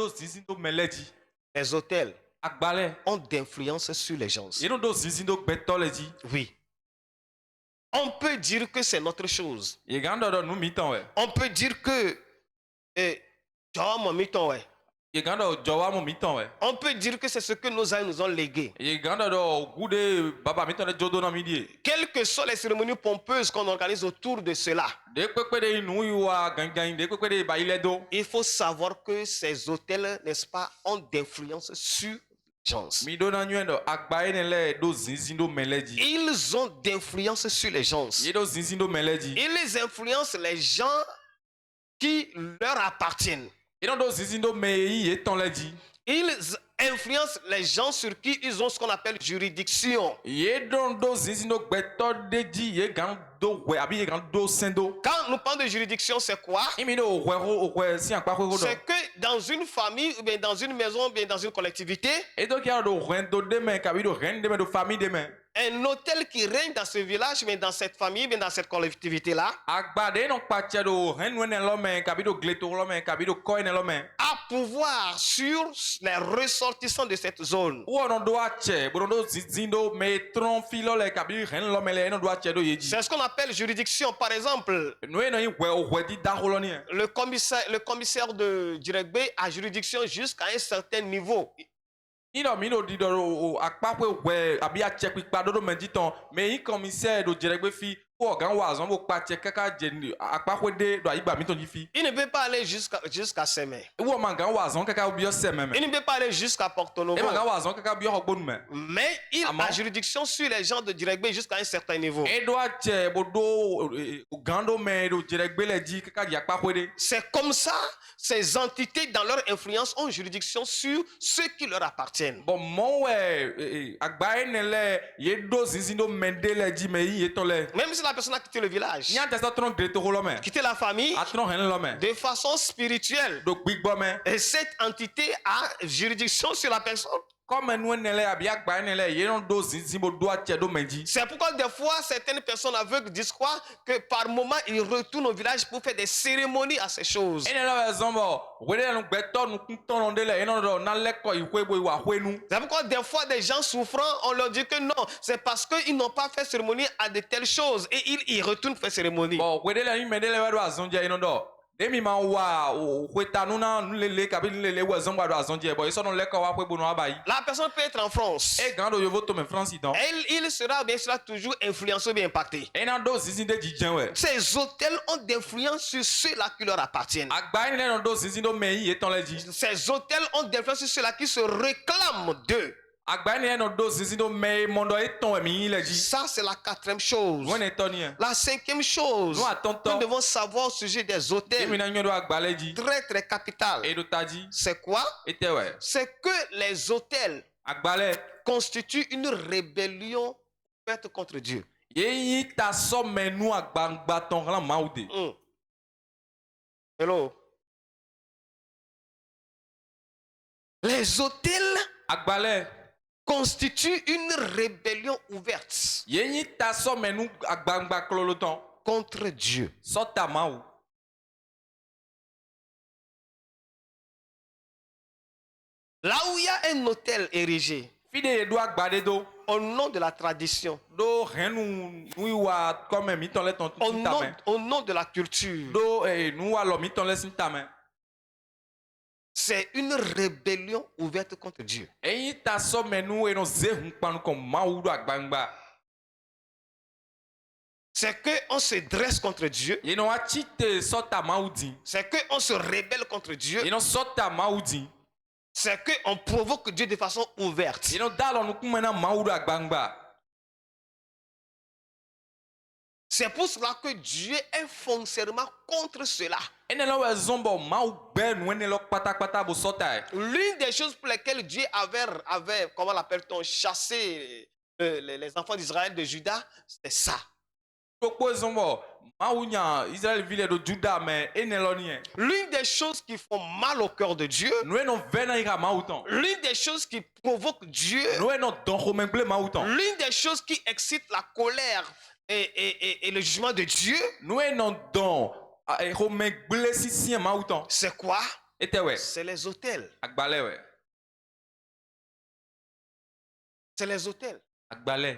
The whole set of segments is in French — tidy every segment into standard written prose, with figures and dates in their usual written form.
do zizi do meledi. Les hôtels Agbale. ont d'influence sur les gens. Ye no do zizi do gbeto le di. Oui. On peut dire que c'est notre chose. Ye gan do nu mi ton we. On peut dire que Ye gan do jowa mo mi ton we. on peut dire que c'est ce que nos aïeux nous ont légué. Ye gan do gude baba mi ton le jodo na mi di. Quelles que soient les cérémonies pompeuses qu'on organise autour de cela, De kwekwe de nu yuwa gangan de kwekwe de ba ile do. il faut savoir que ces hôtels, n'est-ce pas, ont d'influence sur les gens. Mi do na nyuendo agbae ne le do zizi do meledi. Ils ont d'influence sur les gens. Ye do zizi do meledi. Ils influencent les gens qui leur appartiennent. Ye no do zizi do mei ye ton le di. Ils influencent les gens sur qui ils ont ce qu'on appelle juridiction. Ye do zizi do gbeto de di ye gan do we abi ye gan do sendo. Quand nous parlons de juridiction, c'est quoi? Imi do we si akpa ko do. C'est que dans une famille, ou bien dans une maison, ou bien dans une collectivité, Et donc il y a do rendo de men kabi do ren de men do famille de men. un hôtel qui règne dans ce village, mais dans cette famille, mais dans cette collectivité-là, Agbade non patia do ren ne lo men kabi do gleto lo men kabi do koy ne lo men. a pouvoir sur les ressortissants de cette zone. Ou on do ache, bo do zizindo me tron filo le kabi ren lo men le no do ache do yeji. C'est ce qu'on appelle juridiction. Par exemple, No e no yi we di da holo ni. le commissaire de Djiregbé a juridiction jusqu'à un certain niveau. Ni do mi do di do akpa pe we abi ache pipa do men di ton, mais yi commissaire do Djiregbé fi ou organ wazon bo pa che kaka je akpa pe de do ayigba mi ton di fi. Il ne peut pas aller jusqu'à Semé. Ou o man gan wazon kaka obi o se men. Il ne peut pas aller jusqu'à Porto Novo. E man gan wazon kaka obi o gbonu men. Mais il a juridiction sur les gens de Djiregbé jusqu'à un certain niveau. E do ache bo do gando men do Djiregbé le di kaka di akpa pe de. C'est comme ça, ces entités, dans leur influence, ont juridiction sur ceux qui leur appartiennent. Bon mon we agbae ne le ye do zizi do mende le di me yi to le. Même si la personne a quitté le village, Ni ante so tron greto holo men. quitté la famille, Atron hen lo men. de façon spirituelle, Do gbigbo men. et cette entité a juridiction sur la personne. Comme nous ne le abi agbae ne le ye non do zizi bo do ache do men di. C'est pourquoi des fois, certaines personnes aveugles disent quoi? Que par moment, ils retournent au village pour faire des cérémonies à ces choses. E ne lo zombo we de no gbeto nu kunton no de le e no do na le ko ihwe bo iwa hwenu. C'est pourquoi des fois, des gens souffrant, on leur dit que non, c'est parce qu'ils n'ont pas fait cérémonie à de telles choses et ils y retournent faire cérémonie. Bon we de le ni me de le wa do azonje e no do. Demi ma wa hweta nu na nu lele kabi lele we zombo do azonje bo iso no le ko wa hwe bo no abayi. La personne peut être en France. E gando yo voto men France don. Il sera bien sûr toujours influencé ou bien impacté. E na do zizi de jijen we. Ces hôtels ont d'influence sur ceux-là qui leur appartiennent. Agbae ne no do zizi do men yi e ton le di. Ces hôtels ont d'influence sur ceux-là qui se réclament d'eux. Agbae ne no do zizi do men mondo e ton mi yi le di. Ça, c'est la quatrième chose. Won e ton ni. La cinquième chose, Nous attendons. nous devons savoir au sujet des hôtels, Emi na nyo do agbale di. très très capital. E do taji. C'est quoi? Ete we. C'est que les hôtels Agbale. constituent une rébellion faite contre Dieu. Ye yi ta so menu agbangba ton ran maude. Hello? Les hôtels Agbale. constituent une rébellion ouverte Ye yi ta so menu agbangba kloloton. contre Dieu. So ta mau. Là où il y a un hôtel érigé Fide ye do agbade do. au nom de la tradition, Do renu nu wa comme mi ton le ton au tout ta men. nom de la culture, Do nu wa lo mi ton le sin ta men. c'est une rébellion ouverte contre Dieu. E yi ta so menu e no ze hun panu kon mau do agbangba. C'est qu'on se dresse contre Dieu. Ye no achite so ta maudi. C'est qu'on se rébelle contre Dieu. Ye no so ta maudi. C'est qu'on provoque Dieu de façon ouverte. Ye no dalo nu kumena mau do agbangba. C'est pour cela que Dieu est foncièrement contre cela. Ene lo we zombo mau be nu ene lo kpata bo sota. L'une des choses pour lesquelles Dieu avait comment l'appelle-t-on, chassé les enfants d'Israël de Juda, c'est ça. Tokpo zombo mau nya Israël ville do Juda mais ene lo ni. L'une des choses qui font mal au cœur de Dieu, Nu eno vena ira mau ton. l'une des choses qui provoque Dieu, Nu eno don romengle mau ton. l'une des choses qui excite la colère et le jugement de Dieu, Nu eno don romengle si sien mau ton. c'est quoi? ete wɛ C'est les hôtels. agbalɛ wɛ C'est les hôtels. agbalɛ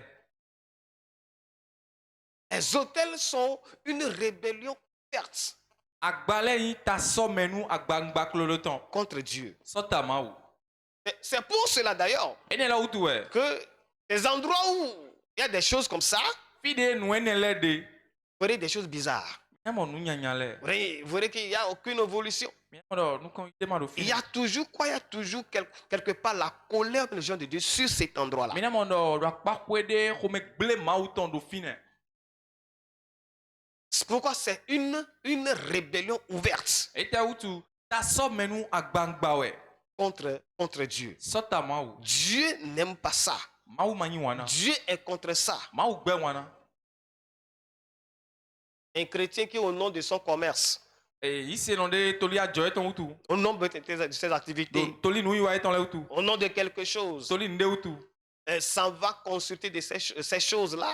Les hôtels sont une rébellion ouverte agbalɛ yi ta sɔmɛnu agbangba klo tɔn contre Dieu. sɔta mawu C'est pour cela d'ailleurs ene la wutu wɛ que les endroits où il y a des choses comme ça, fi de nu ene lɛ de vous verrez des choses bizarres. nyamɔ nu nyanya lɛ Vous verrez qu'il n'y a aucune évolution. miamɔ dɔ nukɔn ite ma do fi Il y a toujours quoi? Il y a toujours quelque part la colère des gens de Dieu sur cet endroit-là. miamɔ dɔ do akpakpe de xɔme gble mawu tɔn do fi nɛ C'est pourquoi c'est une rébellion ouverte ete wutu ta sɔmɛnu agbangba wɛ contre Dieu. sɔta mawu Dieu n'aime pas ça. mawu ma nyi wana Dieu est contre ça. mawu gbɛ wana Un chrétien qui, au nom de son commerce, ise nɔ de toli adzɔ etɔn wutu au nom de ses activités, do toli nu yi wa etɔn lɛ wutu au nom de quelque chose, toli nu de wutu ça va consulter de ces choses-là.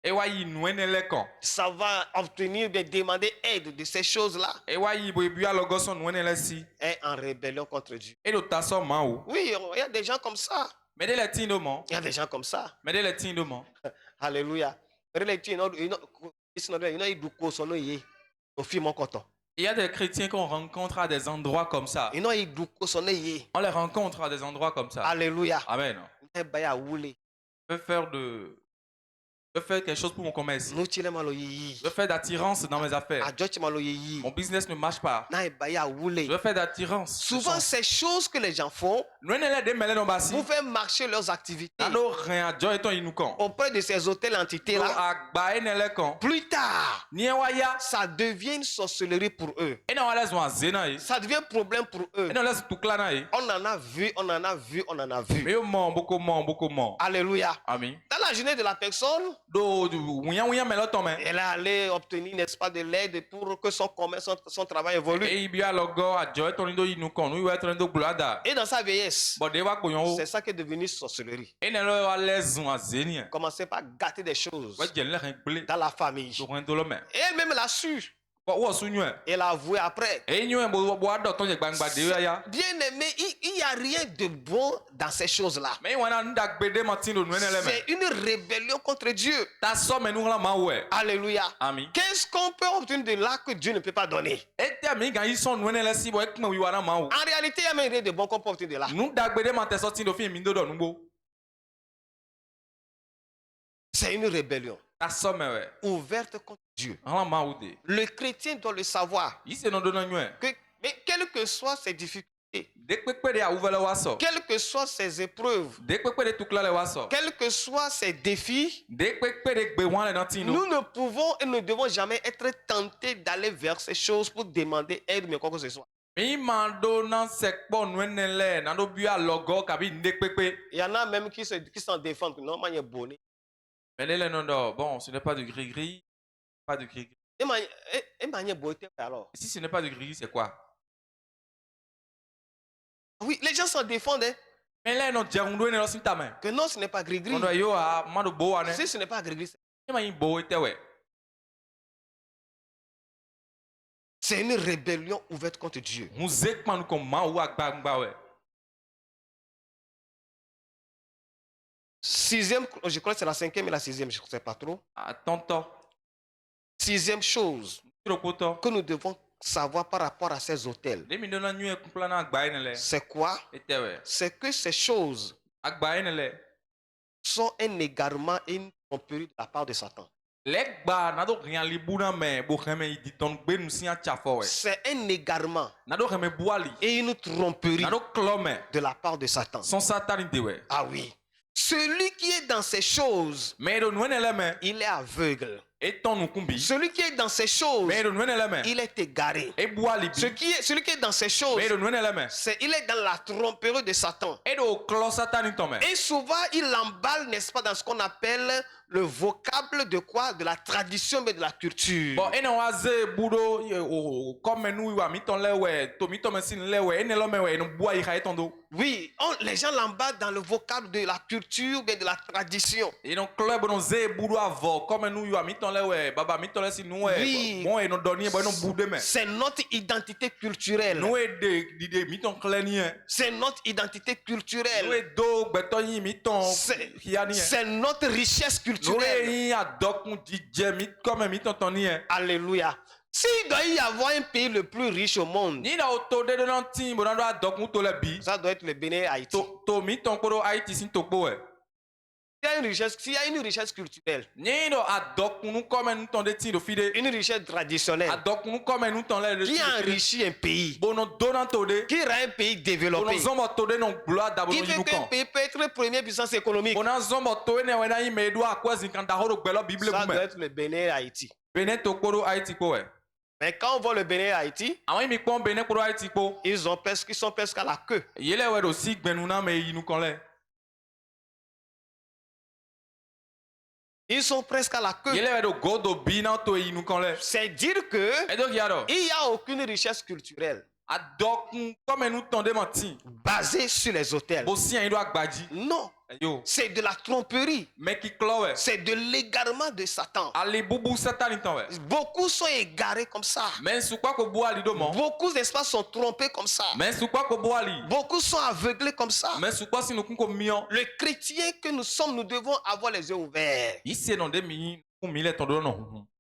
ewa yi nu ene lɛ kɔn Ça va obtenir, bien demander aide de ces choses-là. ewa yi bo ebi alɔgɔsɔn nu ene lɛ si Est en rébellion contre Dieu. edo ta sɔ mawu Oui, il y a des gens comme ça. mɛ de lɛ tin do mɔ Il y a des gens comme ça. mɛ de lɛ tin do mɔ Alléluia. il y a des chrétiens qu'on rencontre à des endroits comme ça on les rencontre à des endroits comme ça Alléluia. amen je veux faire quelque chose pour mon commerce. Je veux faire d'attirance dans mes affaires. Mon business ne marche pas. Je veux faire d'attirance. Souvent, ces choses que les gens font vous faire marcher leurs activités auprès de ces hôtels entités-là. Plus tard, ça devient une sorcellerie pour eux. Ça devient un problème pour eux. On en a vu, on en a vu, on en a vu. Alléluia. Amen. Dans la journée de la personne, elle est allée obtenir, n'est-ce pas, de l'aide pour que son commerce, son travail évolue. Et dans sa vieillesse, c'est ça qui est devenu sorcellerie. Commencer par gâter des choses dans la famille. Et elle-même l'a su. Elle a avoué après. Bien aimé, il n'y a rien de bon dans ces choses-là. C'est une rébellion contre Dieu. Alléluia. Qu'est-ce qu'on peut obtenir de là que Dieu ne peut pas donner? En réalité, il n'y a même rien de bon qu'on peut obtenir de là. C'est une rébellion ouverte contre Dieu. Le chrétien doit le savoir. Mais quelles que soient ses difficultés, quelles que soient ses épreuves, quels que soient ses défis, nous ne pouvons et ne devons jamais être tentés d'aller vers ces choses pour demander aide, mais quoi que ce soit. Il y en a même qui s'en défendent. Non, moi, il y a bonnet. Bon, ce n'est pas de gris-gris. Pas de gris-gris. Si ce n'est pas de gris-gris, c'est quoi? Oui, les gens s'en défendent. Hein. Que non, ce n'est pas gris-gris. Si ce n'est pas gris-gris, c'est une rébellion ouverte contre Dieu. Sixième, je crois que c'est la cinquième et la sixième, je ne sais pas trop. Sixième chose que nous devons savoir par rapport à ces hôtels. C'est quoi? C'est que ces choses sont un égarement et une tromperie de la part de Satan. C'est un égarement et une tromperie de la part de Satan. Ah oui. Celui qui est dans ces choses, il est aveugle. Celui qui est dans ces choses, il est égaré. Celui qui est dans ces choses, il est dans la tromperie de Satan. Et souvent, il emballe, n'est-ce pas, dans ce qu'on appelle le vocable de quoi? De la tradition, mais de la culture. Bon, et non, azé, boudou, comme nous, mi ton le ouais, to mi ton mesin le ouais, et ne l'homme ouais, non bois y tondo. Oui, les gens l'embattent dans le vocable de la culture, mais de la tradition. Et non, club, non, zé, boudou avant, comme nous, mi ton le ouais, baba, mi ton le si nous ouais, Oui. bon, et non donnier, bon, non boudé, mais. C'est notre identité culturelle. Nous et de mi ton clénien. C'est notre identité culturelle. Nous et do, beton y mi ton, c'est notre richesse culturelle. Nous et y a donc un DJ, mi comme mi ton tonien. Alléluia. S'il doit y avoir un pays le plus riche au monde, ça doit être le Bénin et Haïti. S'il y a une richesse culturelle, une richesse traditionnelle qui enrichit un pays, qui rend un pays développé, qui fait qu'un pays peut être première puissance économique, ça doit être le Bénin et Haïti. Mais quand on voit le Bénin et Haïti, ils sont presque à la queue. Ils sont presque à la queue. C'est dire que il n'y a aucune richesse culturelle basée sur les hôtels. Non. C'est de la tromperie. C'est de l'égarement de Satan. Beaucoup sont égarés comme ça. Beaucoup d'espaces sont trompés comme ça. Beaucoup sont aveuglés comme ça. Le chrétien que nous sommes, nous devons avoir les yeux ouverts.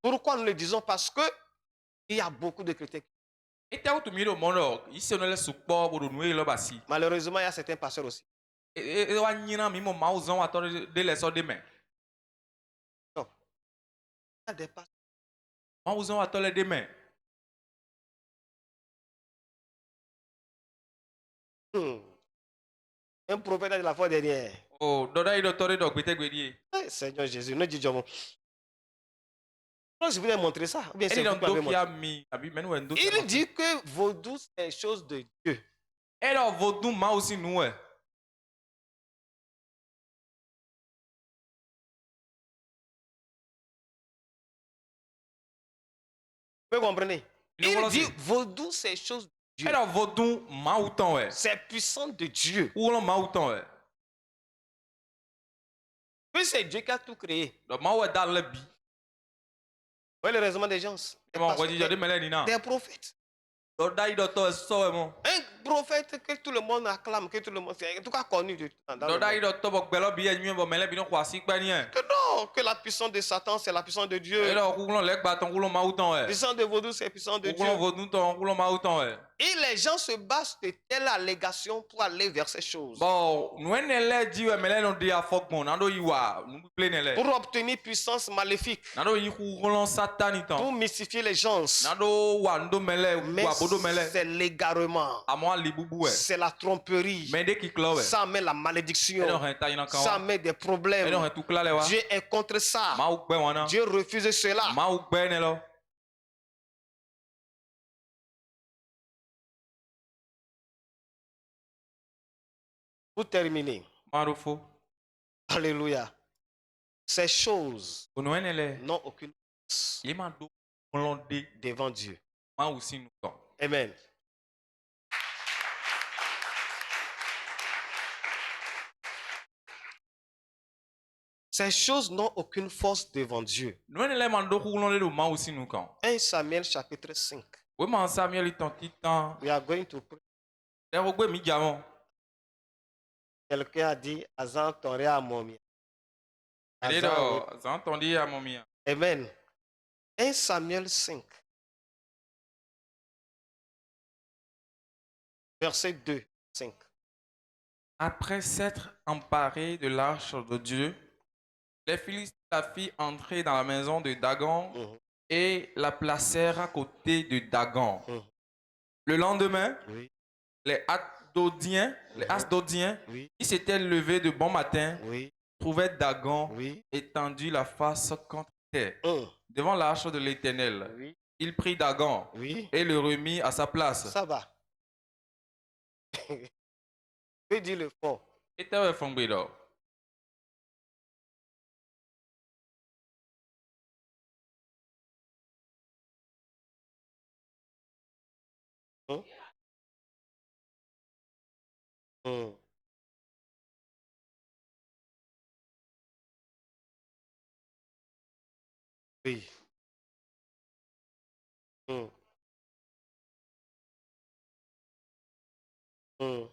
Pourquoi nous le disons? Parce que il y a beaucoup de chrétiens. Malheureusement, il y a certains pasteurs aussi. Non. Il y a des pasteurs. Un prophète de la fois dernière. Oh, Seigneur Jésus, ne dis jamais. Je voulais montrer ça. Bien, il dit que vaudou, c'est chose de Dieu. Alors, vaudou, moi aussi, nous. Vous comprenez? Il dit vaudou, c'est chose de Dieu. Alors, vaudou, c'est puissant de Dieu. Puis c'est Dieu qui a tout créé. Oui, le raisonnement des gens. Des prophètes. Un prophète que tout le monde acclame, que tout le monde c'est en tout cas connu de dans le monde. Que non, que la puissance de Satan c'est la puissance de Dieu. La puissance de vaudou c'est la puissance de Dieu. Et les gens se basent de telles allégations pour aller vers ces choses. Pour obtenir puissance maléfique. Pour mystifier les gens. Mais c'est l'égarement. C'est la tromperie. Ça met la malédiction. Ça met des problèmes. Dieu est contre ça. Dieu refuse cela. Pour terminer. Alléluia. Ces choses n'ont aucune place devant Dieu. Amen. Ces choses n'ont aucune force devant Dieu. 1 Samuel chapitre 5. We are going to pray. Quelqu'un a dit Azan tonné à momia. Amen. 1 Samuel 5. Verset 2, 5. Après s'être emparé de l'arche de Dieu, les Philistins la firent entrer dans la maison de Dagon et la placèrent à côté de Dagon. Le lendemain, les Asdodiens, qui s'étaient levés de bon matin, trouvaient Dagon étendu la face contre terre devant l'arche de l'Éternel. Il prit Dagon et le remit à sa place. Ça va. Que dit le fond? Hum. Hum. Oui. Hum. Hum.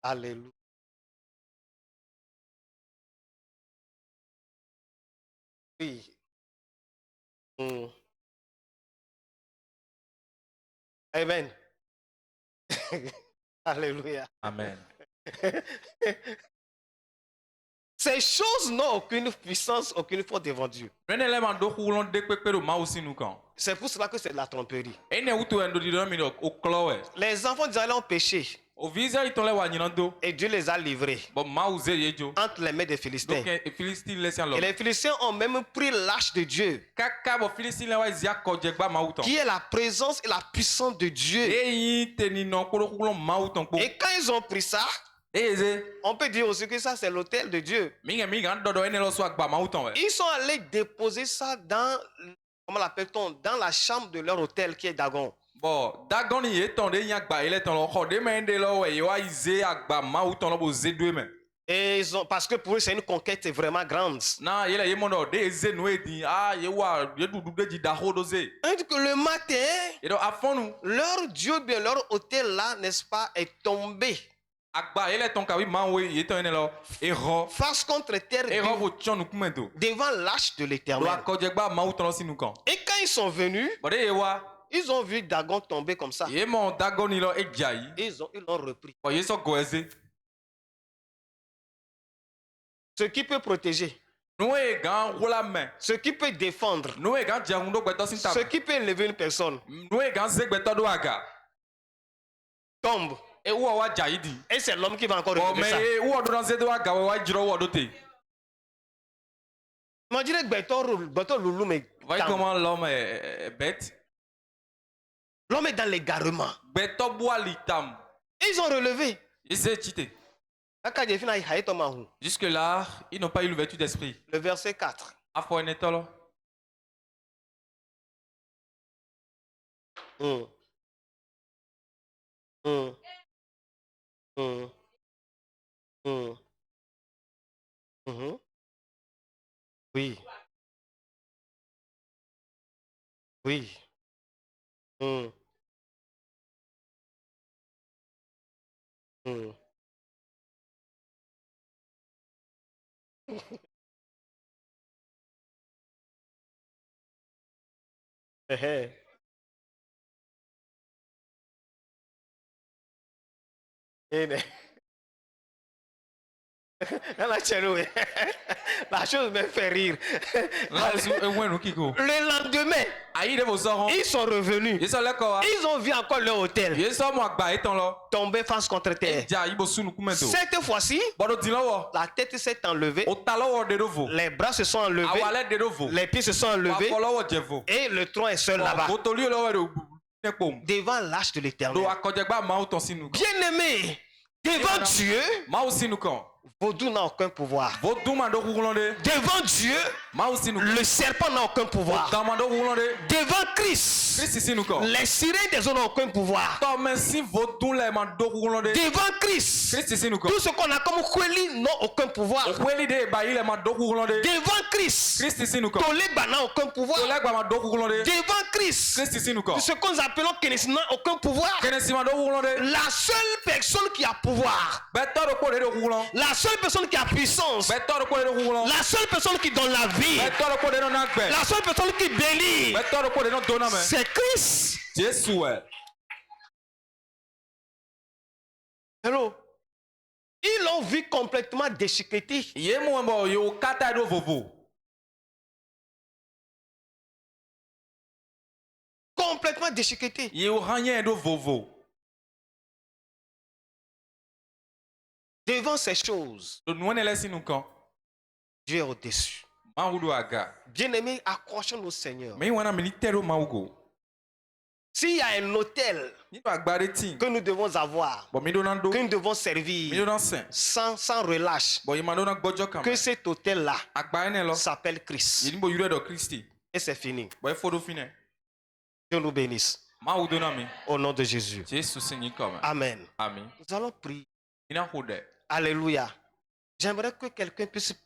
Alléluia. Oui. Hum. Amen. Alléluia. Amen. Ces choses n'ont aucune puissance, aucune force devant Dieu. C'est pour cela que c'est de la tromperie. Les enfants d'Israël ont péché. Et Dieu les a livrés entre les mains des Philistins. Et les Philistins ont même pris l'arche de Dieu, qui est la présence et la puissance de Dieu. Et quand ils ont pris ça, on peut dire aussi que ça c'est l'autel de Dieu. Ils sont allés déposer ça dans, comment l'appelle-t-on, dans la chambre de leur autel qui est Dagon. Et ils ont, parce que pour eux c'est une conquête vraiment grande. Le matin, leur Dieu, bien leur autel là, n'est-ce pas, est tombé face contre terre devant l'arche de l'Éternel. Et quand ils sont venus, ils ont vu Dagon tomber comme ça. Ils l'ont repris. Ce qui peut protéger, ce qui peut défendre, ce qui peut élever une personne, tombe. Et c'est l'homme qui va encore relever ça. On dirait que Loulou, mais voyez comment l'homme est bête. L'homme est dans l'égarement. Ils ont relevé. Jusque-là, ils n'ont pas eu l'ouverture d'esprit. Le verset 4. Oui. Oui. La chose me fait rire. Le lendemain, ils sont revenus. Ils ont vu encore leur hôtel tomber face contre terre. Cette fois-ci, la tête s'est enlevée, les bras se sont enlevés, les pieds se sont enlevés et le tronc est seul là-bas devant l'arche de l'Éternel. Bien-aimé, devant Dieu, Vaudou n'a aucun pouvoir. Devant Dieu, le serpent n'a aucun pouvoir. Devant Christ, les sirènes des eaux n'ont aucun pouvoir. Devant Christ, tout ce qu'on a comme Kweli n'a aucun pouvoir. Devant Christ, Toleba n'a aucun pouvoir. Devant Christ, ce que nous appelons Kenesis n'a aucun pouvoir. La seule personne qui a pouvoir, la seule personne qui a puissance, la seule personne qui donne la vie, la seule personne qui bénit, c'est Christ. Hello. Ils l'ont vu complètement déchiqueté. Complètement déchiqueté. Devant ces choses, Dieu est au-dessus. Bien-aimés, accrochons au Seigneur. S'il y a un hôtel que nous devons avoir, que nous devons servir sans relâche, que cet hôtel-là s'appelle Christ. Et c'est fini. Dieu nous bénisse. Au nom de Jésus. Amen. Nous allons prier. Alléluia. J'aimerais que quelqu'un puisse prier.